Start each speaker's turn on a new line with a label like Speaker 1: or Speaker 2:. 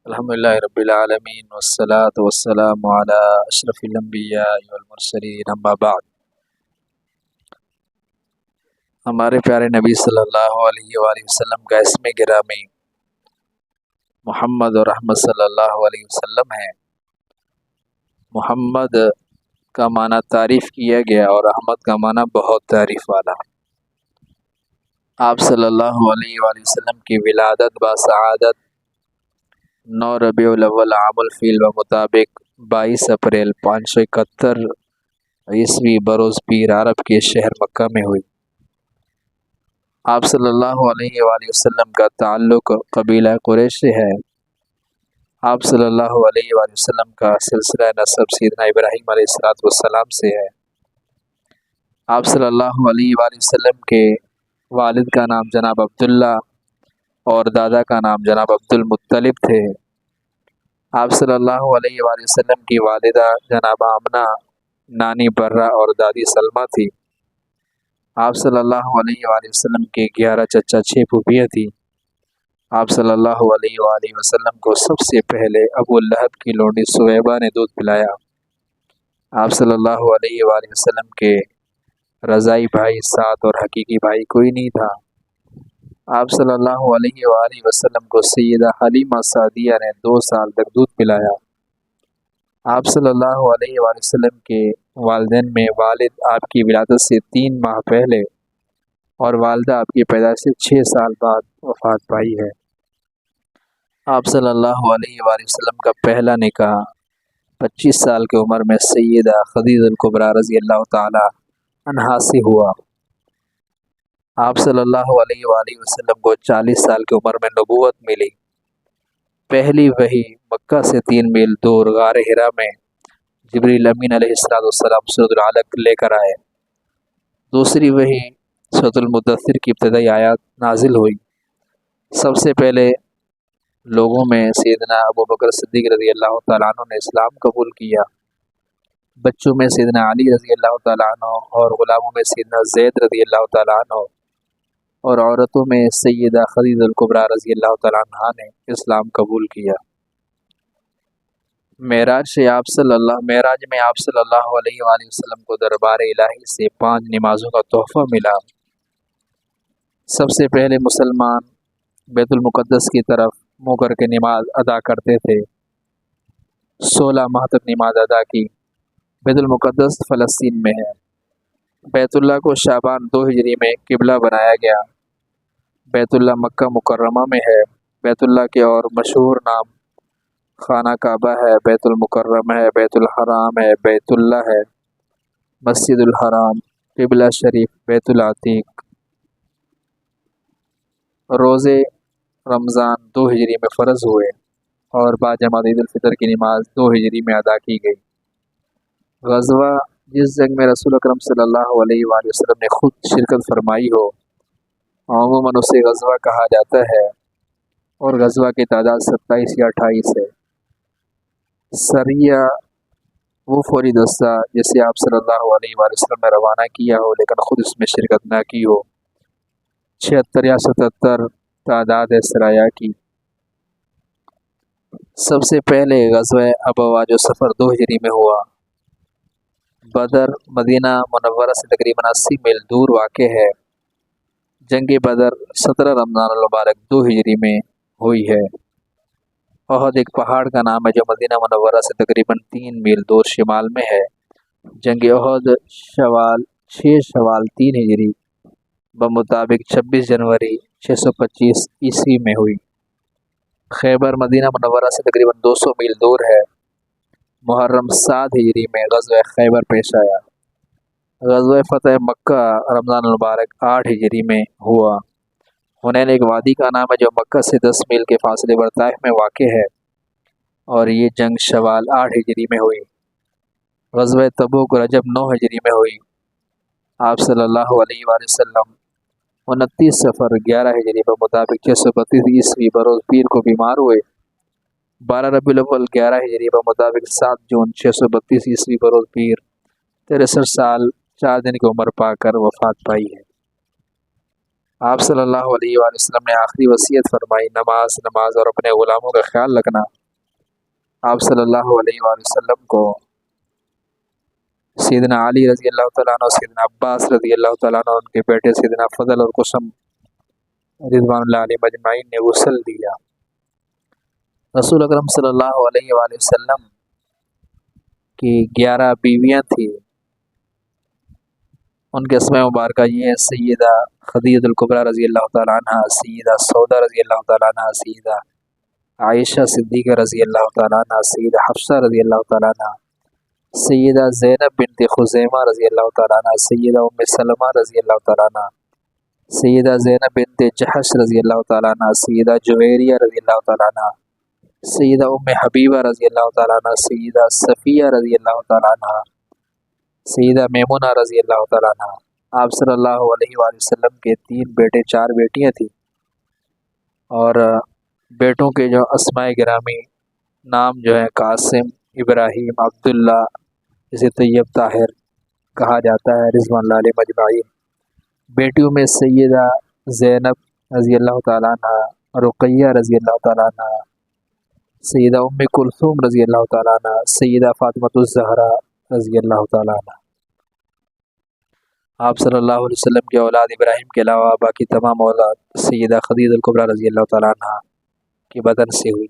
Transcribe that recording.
Speaker 1: الحمدللہ رب العالمین والصلاة والسلام علی اشرف الانبیاء والمرسلین اما بعد۔ ہمارے پیارے نبی صلی اللہ علیہ وآلہ وسلم کا اسم گرامی محمد اور رحمت صلی اللہ علیہ وسلم ہے۔ محمد کا معنی تعریف کیا گیا اور رحمت کا معنی بہت تعریف والا۔ آپ صلی اللہ علیہ وآلہ وسلم کی ولادت بسعادت 9 ربیع الاول عام الفیل و مطابق 22 اپریل 571 عیسوی بروز پیر عرب کے شہر مکہ میں ہوئی۔ آپ صلی اللہ علیہ وآلہ وسلم کا تعلق قبیلہ قریش سے ہے۔ آپ صلی اللہ علیہ وآلہ وسلم کا سلسلہ نسب سیدنا ابراہیم علیہ السلام سے ہے۔ آپ صلی اللہ علیہ وآلہ وسلم کے والد کا نام جناب عبداللہ اور دادا کا نام جناب عبد المطلب تھے۔ آپ صلی اللہ علیہ وآلہ وسلم کی والدہ جناب آمنہ، نانی برہ اور دادی سلمہ تھی۔ آپ صلی اللہ علیہ وآلہ وسلم کے 11 چچا 6 پھوپھیاں تھیں۔ آپ صلی اللہ علیہ وآلہ وسلم کو سب سے پہلے ابو لہب کی لونڈی سویبہ نے دودھ پلایا۔ آپ صلی اللہ علیہ وآلہ وسلم کے رضائی بھائی سعد اور حقیقی بھائی کوئی نہیں تھا۔ آپ صلی اللہ علیہ وآلہ وسلم کو سیدہ حلیمہ سعدیہ نے 2 سال تک دودھ پلایا۔ آپ صلی اللہ علیہ وآلہ وسلم کے والدین میں والد آپ کی ولادت سے 3 ماہ پہلے اور والدہ آپ کی پیدائش سے 6 سال بعد وفات پائی ہے۔ آپ صلی اللہ علیہ وآلہ وسلم کا پہلا نکاح 25 سال کی عمر میں سیدہ خدیجہ الکبریٰ رضی اللہ تعالی عنہا سے ہوا۔ آپ صلی اللہ علیہ وآلہ وسلم کو 40 سال کی عمر میں نبوت ملی۔ پہلی وحی مکہ سے 3 میل دور غار حرا میں جبریل امین علیہ السلام سورۃ العلق لے کر آئے۔ دوسری وحی سورۃ المدثر کی ابتدائی آیات نازل ہوئی۔ سب سے پہلے لوگوں میں سیدنا ابو بکر صدیق رضی اللہ تعالیٰ عنہ نے اسلام قبول کیا۔ بچوں میں سیدنا علی رضی اللہ تعالیٰ عنہ اور غلاموں میں سیدنا زید رضی اللہ تعالیٰ عنہ اور عورتوں میں سیدہ خدیجہ الکبریٰ رضی اللہ تعالیٰ عنہ نے اسلام قبول کیا۔ معراج میں آپ صلی اللہ علیہ وآلہ وسلم کو دربار الہی سے 5 نمازوں کا تحفہ ملا۔ سب سے پہلے مسلمان بیت المقدس کی طرف منہ کر کے نماز ادا کرتے تھے۔ 16 ماہ تک نماز ادا کی۔ بیت المقدس فلسطین میں ہے۔ بیت اللہ کو شعبان 2 ہجری میں قبلہ بنایا گیا۔ بیت اللہ مکہ مکرمہ میں ہے۔ بیت اللہ کے اور مشہور نام خانہ کعبہ ہے، بیت المکرم ہے، بیت الحرام ہے، بیت اللہ ہے، مسجد الحرام، قبلہ شریف، بیت العتیق۔ روزے رمضان 2 ہجری میں فرض ہوئے اور باجماعت عید الفطر کی نماز 2 ہجری میں ادا کی گئی۔ غزوہ جس جنگ میں رسول اکرم صلی اللہ علیہ وآلہ وسلم نے خود شرکت فرمائی ہو عموماً اسے غزوہ کہا جاتا ہے اور غزوہ کی تعداد 27 یا 28 ہے۔ سریہ وہ فوری دستہ جسے آپ صلی اللہ علیہ وآلہ وسلم نے روانہ کیا ہو لیکن خود اس میں شرکت نہ کی ہو۔ 76 یا 77 تعداد ہے سرایہ کی۔ سب سے پہلے غزوہ ابواء جو سفر 2 ہجری میں ہوا۔ بدر مدینہ منورہ سے تقریباً 80 میل دور واقع ہے۔ جنگ بدر 17 رمضان المبارک 2 ہجری میں ہوئی ہے۔ احد ایک پہاڑ کا نام ہے جو مدینہ منورہ سے تقریباً 3 میل دور شمال میں ہے۔ جنگ احد 6 شوال 3 ہجری بمطابق 26 جنوری 625 عیسوی میں ہوئی۔ خیبر مدینہ منورہ سے تقریباً 200 میل دور ہے۔ محرم 7 ہجری میں غزوہ خیبر پیش آیا۔ غزوہ فتح مکہ رمضان المبارک 8 ہجری میں ہوا۔ حنین ایک وادی کا نام ہے جو مکہ سے 10 میل کے فاصلے پر طائف میں واقع ہے اور یہ جنگ شوال 8 ہجری میں ہوئی۔ غزوہ تبوک رجب 9 ہجری میں ہوئی۔ آپ صلی اللہ علیہ وآلہ وسلم 29 صفر 11 ہجری بمطابق 632 عیسوی بروز پیر کو بیمار ہوئے۔ 12 ربیع الاول 11 ہجری بمطابق 7 جون 632 عیسوی بروز پیر 63 سال 4 دن کی عمر پا کر وفات پائی ہے۔ آپ صلی اللہ علیہ وآلہ وسلم نے آخری وصیت فرمائی نماز نماز اور اپنے غلاموں کا خیال رکھنا۔ آپ صلی اللہ علیہ وآلہ وسلم کو سیدنا علی رضی اللہ تعالیٰ عنہ، سیدنا عباس رضی اللہ تعالیٰ عنہ، ان کے بیٹے سیدنا فضل اور قسم رضوان اللہ علیہ مجمعین نے غسل دیا۔ رسول اکرم صلی اللہ علیہ وآلہ وسلم کی 11 بیویاں تھیں، ان کے اسماء مبارکہ یہ ہیں: سیدہ خدیجہ الکبریٰ رضی اللہ تعالیٰ عنہ، سیدہ سودا رضی اللہ تعالیٰ عنہ، سیدہ عائشہ صدیقہ رضی اللہ تعالیٰ عنہ، سیدہ حفصہ رضی اللہ تعالیٰ عنہ، سیدہ زینب بنت خزیمہ رضی اللہ تعالیٰ عنہ، سیدہ ام سلمہ رضی اللہ تعالیٰ عنہ، سیدہ زینب بنت جحش رضی اللہ تعالیٰ عنہ، سیدہ جویریہ رضی اللہ تعالیٰ عنہ، سیدہ ام حبیبہ رضی اللہ تعالیٰ عنہ، سیدہ صفیہ رضی اللہ تعالیٰ عنہ، سیدہ میمونہ رضی اللہ تعالیٰ عنہ۔ آپ صلی اللہ علیہ وآلہ وسلم کے 3 بیٹے 4 بیٹیاں تھیں، اور بیٹوں کے جو اسماء گرامی نام جو ہیں قاسم، ابراہیم، عبداللہ، جسے طیب طاہر کہا جاتا ہے رضوان اللہ علیہ مجمعین۔ بیٹیوں میں سیدہ زینب رضی اللہ تعالیٰ عنہ، رقیہ رضی اللہ تعالیٰ عنہ، سیدہ ام کلثوم رضی اللہ تعالیٰ عنہ، سیدہ فاطمۃ الزہرا رضی اللہ تعالیٰ عنہ۔ آپ صلی اللہ علیہ وسلم کے اولاد ابراہیم کے علاوہ باقی تمام اولاد سیدہ خدیجہ الکبریٰ رضی اللہ تعالیٰ عنہ کے بدن سے ہوئی۔